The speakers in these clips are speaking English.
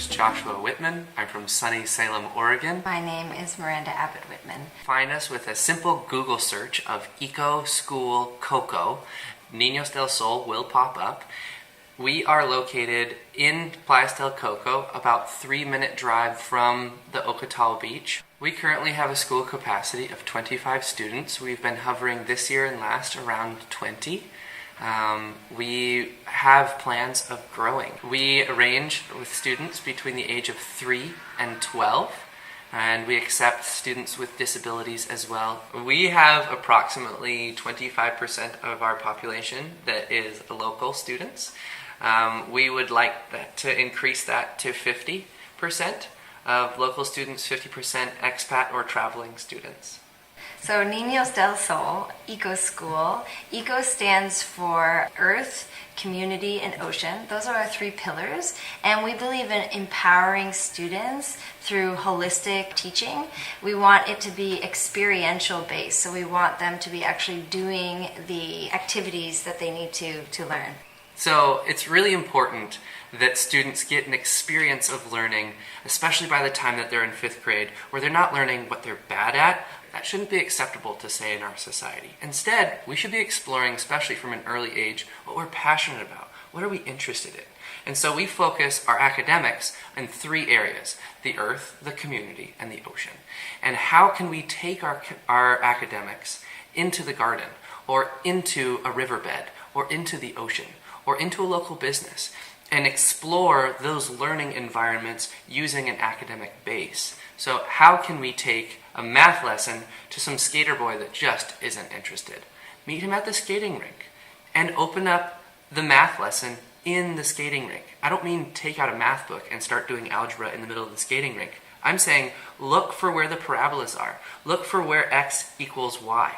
is Joshua Whitman. I'm from sunny Salem, Oregon. My name is Miranda Abbott Whitman. Find us with a simple Google search of Eco School Coco. Niños del Sol will pop up. We are located in Playas del Coco, about 3-minute drive from the Ocotal Beach. We currently have a school capacity of 25 students. We've been hovering this year and last around 20. We have plans of growing. We arrange with students between the age of 3 and 12, and we accept students with disabilities as well. We have approximately 25% of our population that is local students. We would like to increase that to 50% of local students, 50% expat or traveling students. So Niños del Sol, Eco School. Eco stands for Earth, Community, and Ocean. Those are our 3 pillars, and we believe in empowering students through holistic teaching. We want it to be experiential based, so we want them to be actually doing the activities that they need to learn. So it's really important that students get an experience of learning, especially by the time that they're in 5th grade, where they're not learning what they're bad at. That shouldn't be acceptable to say in our society. Instead, we should be exploring, especially from an early age, what we're passionate about. What are we interested in? And so we focus our academics in 3 areas: the earth, the community, and the ocean. And how can we take our academics into the garden, or into a riverbed, or into the ocean, or into a local business, and explore those learning environments using an academic base. So how can we take a math lesson to some skater boy that just isn't interested? Meet him at the skating rink and open up the math lesson in the skating rink. I don't mean take out a math book and start doing algebra in the middle of the skating rink. I'm saying look for where the parabolas are. Look for where x equals y.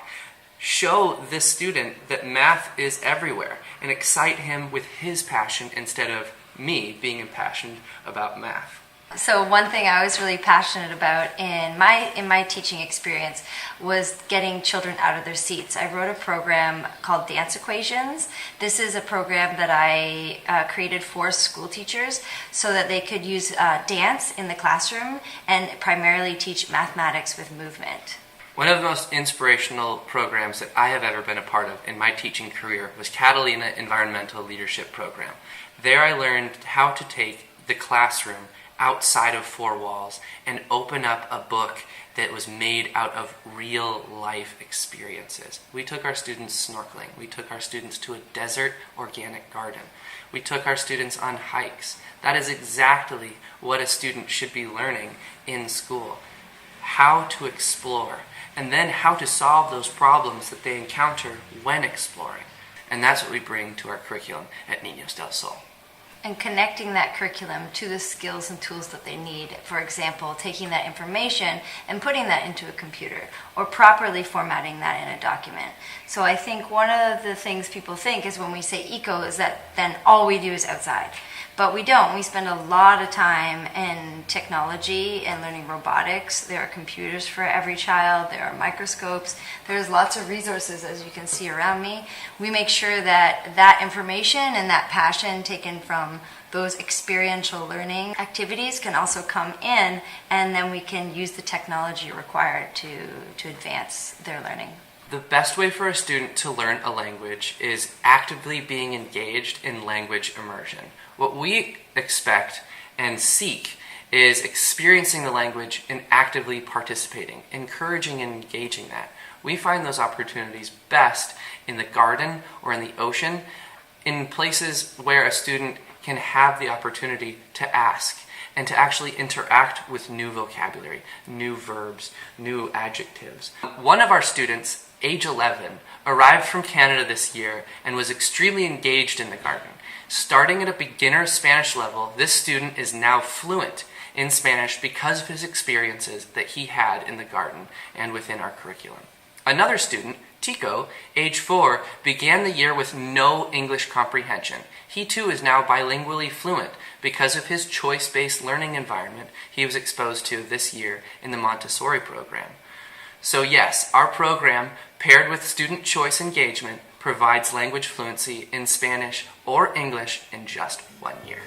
Show this student that math is everywhere and excite him with his passion instead of me being impassioned about math. So one thing I was really passionate about in my teaching experience was getting children out of their seats. I wrote a program called Dance Equations. This is a program that I created for school teachers so that they could use dance in the classroom and primarily teach mathematics with movement. One of the most inspirational programs that I have ever been a part of in my teaching career was Catalina Environmental Leadership Program. There I learned how to take the classroom outside of 4 walls and open up a book that was made out of real life experiences. We took our students snorkeling. We took our students to a desert organic garden. We took our students on hikes. That is exactly what a student should be learning in school. How to explore, and then how to solve those problems that they encounter when exploring. And that's what we bring to our curriculum at Niños del Sol. And connecting that curriculum to the skills and tools that they need. For example, taking that information and putting that into a computer, or properly formatting that in a document. So I think one of the things people think is when we say eco is that then all we do is outside. But we don't. We spend a lot of time in technology and learning robotics. There are computers for every child. There are microscopes. There's lots of resources, as you can see around me. We make sure that that information and that passion taken from those experiential learning activities can also come in, and then we can use the technology required to advance their learning. The best way for a student to learn a language is actively being engaged in language immersion. What we expect and seek is experiencing the language and actively participating, encouraging and engaging that. We find those opportunities best in the garden or in the ocean, in places where a student can have the opportunity to ask and to actually interact with new vocabulary, new verbs, new adjectives. One of our students, age 11, arrived from Canada this year and was extremely engaged in the garden. Starting at a beginner Spanish level, this student is now fluent in Spanish because of his experiences that he had in the garden and within our curriculum. Another student, Tico, age 4, began the year with no English comprehension. He too is now bilingually fluent because of his choice-based learning environment he was exposed to this year in the Montessori program. So yes, our program, paired with student choice engagement, provides language fluency in Spanish or English in just 1 year.